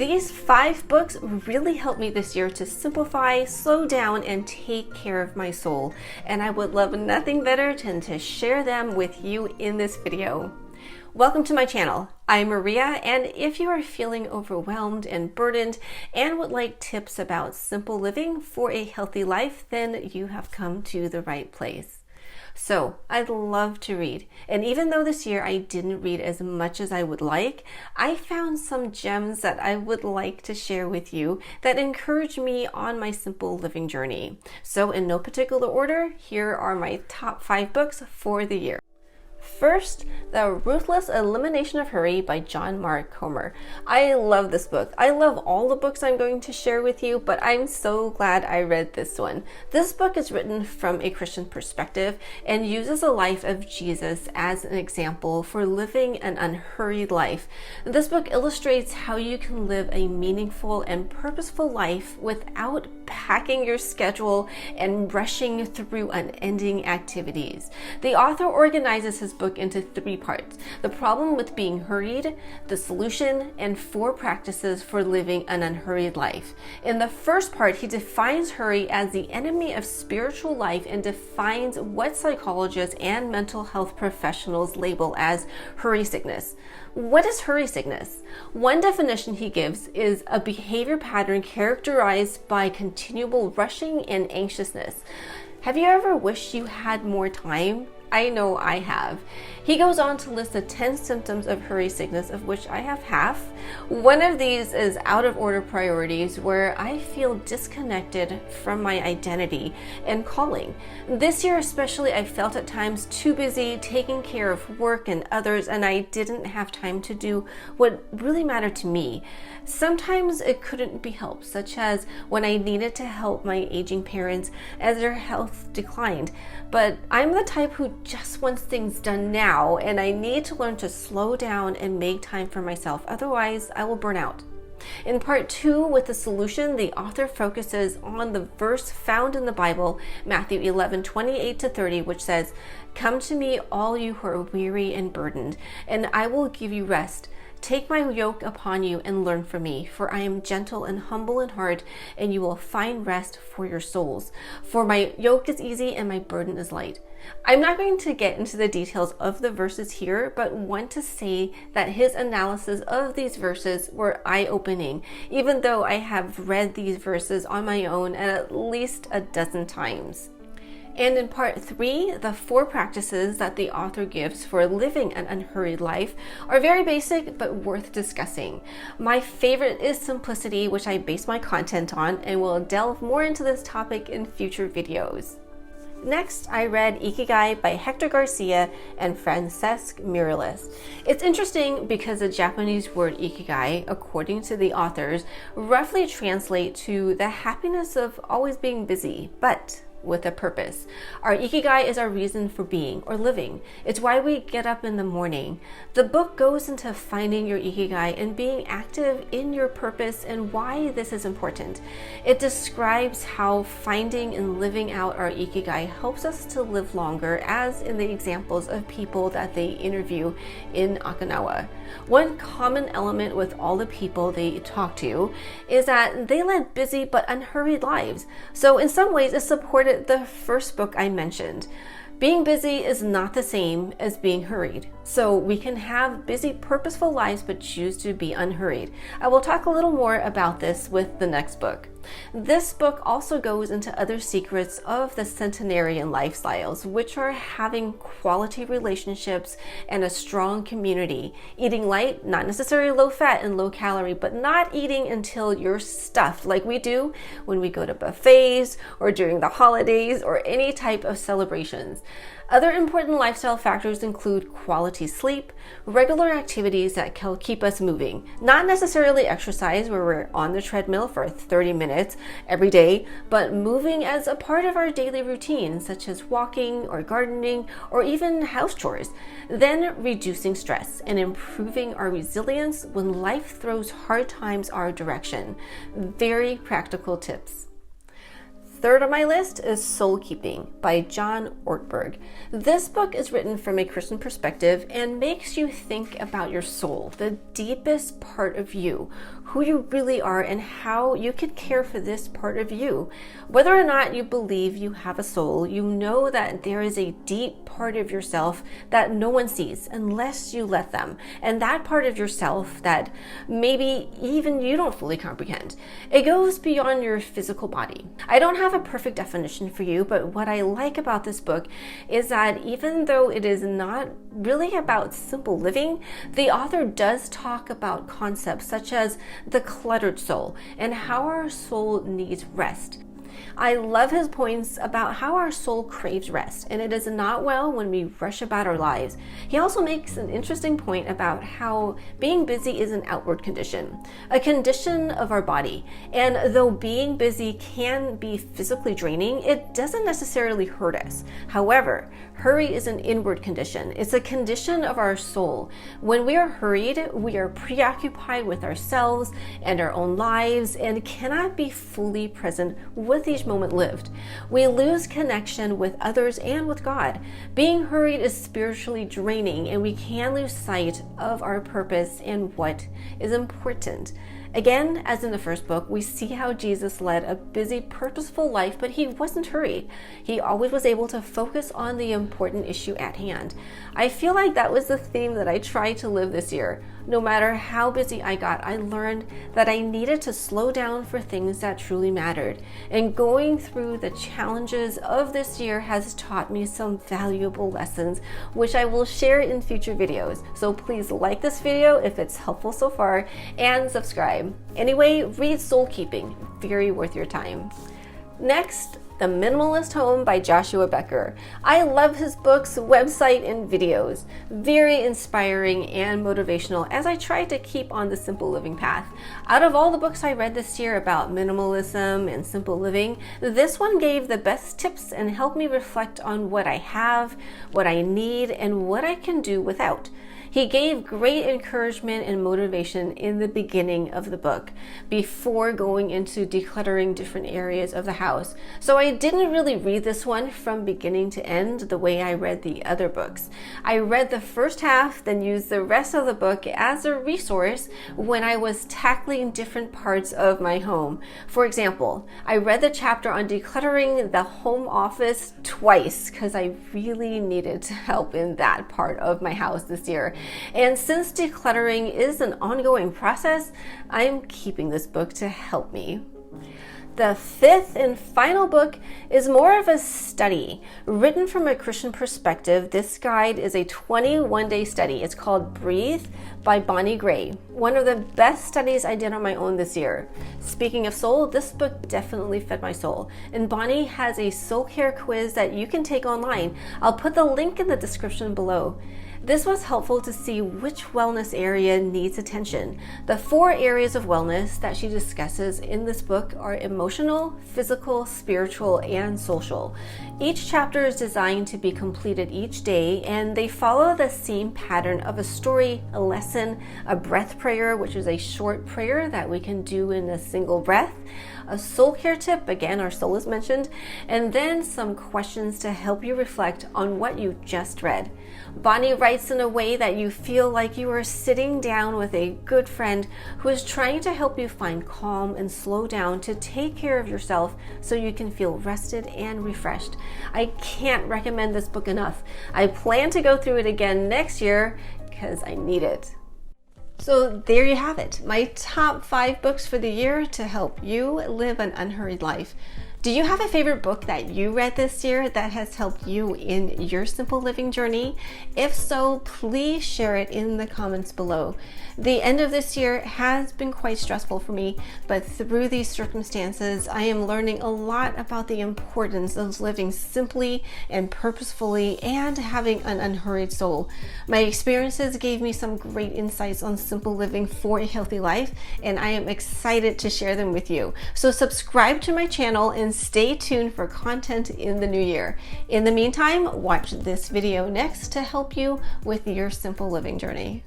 These 5 books really helped me this year to simplify, slow down, and take care of my soul. And I would love nothing better than to share them with you in this video. Welcome to my channel. I'm Maria, and if you are feeling overwhelmed and burdened and would like tips about simple living for a healthy life, then you have come to the right place. So, I love to read, and even though this year I didn't read as much as I would like, I found some gems that I would like to share with you that encouraged me on my simple living journey. So, in no particular order, here are my top 5 books for the year. First, The Ruthless Elimination of Hurry by John Mark Comer. I love this book. I love all the books I'm going to share with you, but I'm so glad I read this one. This book is written from a Christian perspective and uses the life of Jesus as an example for living an unhurried life. This book illustrates how you can live a meaningful and purposeful life without packing your schedule and rushing through unending activities. The author organizes his book into 3 parts: the problem with being hurried, the solution, and 4 practices for living an unhurried life. In the first part, he defines hurry as the enemy of spiritual life and defines what psychologists and mental health professionals label as hurry sickness. What is hurry sickness? One definition he gives is a behavior pattern characterized by continual rushing and anxiousness. Have you ever wished you had more time? I know I have. He goes on to list the 10 symptoms of hurry sickness, of which I have half. One of these is out of order priorities, where I feel disconnected from my identity and calling. This year especially, I felt at times too busy taking care of work and others, and I didn't have time to do what really mattered to me. Sometimes it couldn't be helped, such as when I needed to help my aging parents as their health declined. But I'm the type who just wants things done now, and I need to learn to slow down and make time for myself. Otherwise, I will burn out. In part 2, with the solution, the author focuses on the verse found in the Bible, Matthew 11:28-30, which says, "Come to me, all you who are weary and burdened, and I will give you rest. Take my yoke upon you and learn from me, for I am gentle and humble in heart, and you will find rest for your souls. For my yoke is easy and my burden is light." I'm not going to get into the details of the verses here, but want to say that his analysis of these verses were eye-opening, even though I have read these verses on my own at least a dozen times. And in part 3, the 4 practices that the author gives for living an unhurried life are very basic but worth discussing. My favorite is simplicity, which I base my content on, and will delve more into this topic in future videos. Next, I read Ikigai by Hector Garcia and Francesc Miralles. It's interesting because the Japanese word Ikigai, according to the authors, roughly translates to the happiness of always being busy, but with a purpose. Our Ikigai is our reason for being or living. It's why we get up in the morning. The book goes into finding your Ikigai and being active in your purpose and why this is important. It describes how finding and living out our Ikigai helps us to live longer, as in the examples of people that they interview in Okinawa. One common element with all the people they talk to is that they led busy but unhurried lives. So in some ways, it supported the first book I mentioned. Being busy is not the same as being hurried. So we can have busy, purposeful lives but choose to be unhurried. I will talk a little more about this with the next book. This book also goes into other secrets of the centenarian lifestyles, which are having quality relationships and a strong community. Eating light, not necessarily low fat and low calorie, but not eating until you're stuffed like we do when we go to buffets or during the holidays or any type of celebrations. Other important lifestyle factors include quality sleep, regular activities that can keep us moving, not necessarily exercise where we're on the treadmill for 30 minutes every day, but moving as a part of our daily routine, such as walking or gardening or even house chores. Then reducing stress and improving our resilience when life throws hard times our direction. Very practical tips. third on my list is Soul Keeping by John Ortberg. This book is written from a Christian perspective and makes you think about your soul, the deepest part of you, who you really are, and how you can care for this part of you. Whether or not you believe you have a soul, you know that there is a deep part of yourself that no one sees unless you let them. And that part of yourself that maybe even you don't fully comprehend. It goes beyond your physical body. I don't have a perfect definition for you, but what I like about this book is that even though it is not really about simple living, the author does talk about concepts such as the cluttered soul and how our soul needs rest. I love his points about how our soul craves rest, and it is not well when we rush about our lives. He also makes an interesting point about how being busy is an outward condition, a condition of our body. And though being busy can be physically draining, it doesn't necessarily hurt us. However, hurry is an inward condition. It's a condition of our soul. When we are hurried, we are preoccupied with ourselves and our own lives and cannot be fully present with each moment lived. We lose connection with others and with God. Being hurried is spiritually draining, and we can lose sight of our purpose and what is important. Again, as in the first book, we see how Jesus led a busy, purposeful life, but he wasn't hurried. He always was able to focus on the important issue at hand. I feel like that was the theme that I tried to live this year. No matter how busy I got, I learned that I needed to slow down for things that truly mattered. And going through the challenges of this year has taught me some valuable lessons, which I will share in future videos. So please like this video if it's helpful so far, and subscribe. Anyway, read Soul Keeping, very worth your time. Next, The Minimalist Home by Joshua Becker. I love his books, website, and videos. Very inspiring and motivational as I try to keep on the simple living path. Out of all the books I read this year about minimalism and simple living, this one gave the best tips and helped me reflect on what I have, what I need, and what I can do without. He gave great encouragement and motivation in the beginning of the book before going into decluttering different areas of the house. So I didn't really read this one from beginning to end the way I read the other books. I read the first half, then used the rest of the book as a resource when I was tackling different parts of my home. For example, I read the chapter on decluttering the home office twice because I really needed help in that part of my house this year. And since decluttering is an ongoing process, I'm keeping this book to help me. The fifth and final book is more of a study. Written from a Christian perspective, this guide is a 21-day study. It's called Breathe by Bonnie Gray. One of the best studies I did on my own this year. Speaking of soul, this book definitely fed my soul. And Bonnie has a soul care quiz that you can take online. I'll put the link in the description below. This was helpful to see which wellness area needs attention. The 4 areas of wellness that she discusses in this book are emotional, physical, spiritual, and social. Each chapter is designed to be completed each day, and they follow the same pattern of a story, a lesson, a breath prayer, which is a short prayer that we can do in a single breath, a soul care tip, again, our soul is mentioned, and then some questions to help you reflect on what you just read. Bonnie writes in a way that you feel like you are sitting down with a good friend who is trying to help you find calm and slow down to take care of yourself so you can feel rested and refreshed. I can't recommend this book enough. I plan to go through it again next year because I need it. So there you have it, my top 5 books for the year to help you live an unhurried life. Do you have a favorite book that you read this year that has helped you in your simple living journey? If so, please share it in the comments below. The end of this year has been quite stressful for me, but through these circumstances, I am learning a lot about the importance of living simply and purposefully and having an unhurried soul. My experiences gave me some great insights on simple living for a healthy life, and I am excited to share them with you. So subscribe to my channel and stay tuned for content in the new year. In the meantime, watch this video next to help you with your simple living journey.